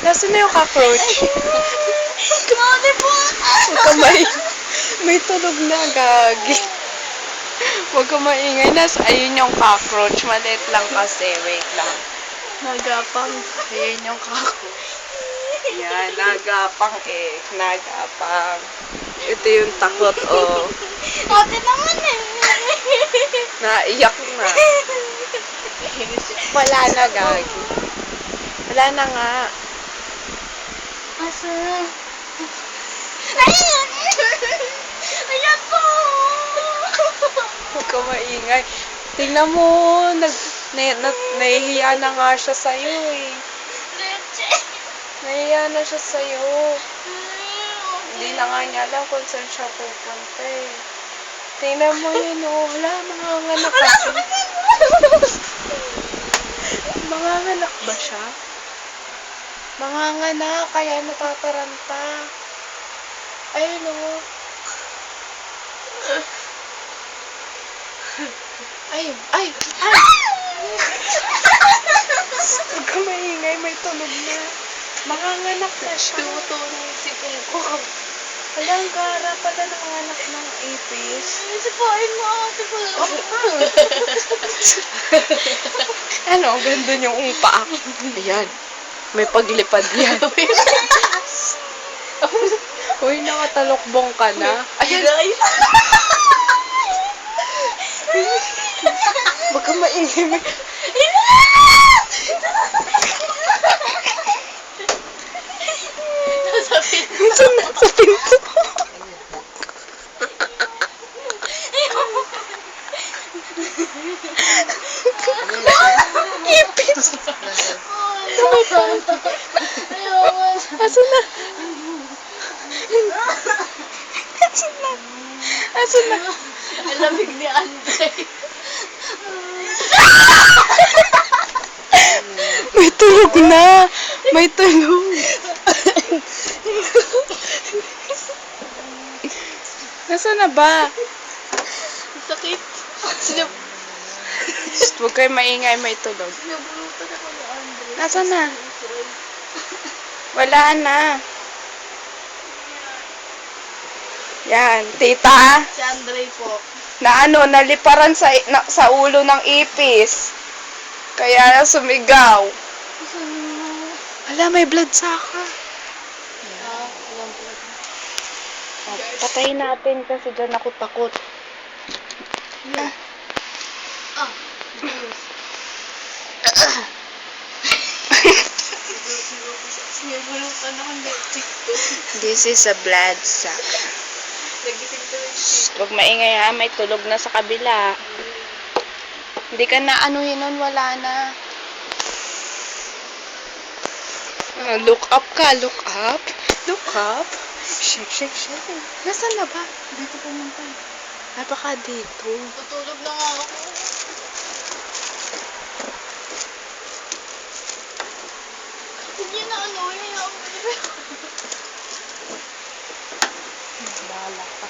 Nasaan na yung cockroach? Mami po! Huwag ka may tulog na, gagi. Huwag ka maingay. Ayun yung cockroach. Maliit lang kasi. Wait lang. Nagapang. Ayun yung cockroach. Yan, nagapang eh. Nagapang. Ito yung takot, oh. Ate naman eh. Naiyak na. Wala na, gagi. Wala na nga. Asa? Ayan! Ayan po! Huwag ka maingay. Tingnan mo, nahihiya na nga siya sa'yo eh. Leche! Nahihiya na siya sa'yo. Hindi na nga niya alam kung saan siya pupunta eh. Tingnan mo yun oh. Wala, manganganak kasi. Manganganak ba siya? Manganganak, kaya natataranta. Ayun oh. Ay! Huwag ka maingay, may tulog na. Manganganak na siya. Tumutunog si Kungkong. Alang gara pala ng anak ng ipis. Sipain mo ate po. Ano, ganda yung umpa. Ayan, may paglipad yan. Uy, nakatalokbong ka na. Ayan, huwag ka maingay. Sa pinto. Ipis. Asan na? Asan na? Alamig ni Andre. May tulog na. May tulog. Nasaan na ba? Sakit. Shh, huwag kayo maingay, may tulog. Sinabulutan ako ni Andre. Nasaan na? Wala na. Yan, tita. Si Andre po. Naliparan sa ulo ng ipis. Kaya sumigaw. Hala, may blood saka. Patayin natin kasi dyan ako takot. Sinabulutan ako ni TikTok. This is a blood sac. Nagising ko yung Shh, huwag maingay ha, may tulog na sa kabila. Hindi ka na anuhin nun, wala na. Look up ka, look up. Look up. Shake, shake, shake. Nasaan na ba? Dito pumunta. Baka dito. Tutulog na nga ako. Hindi na ano, yun ako. Bahala ka.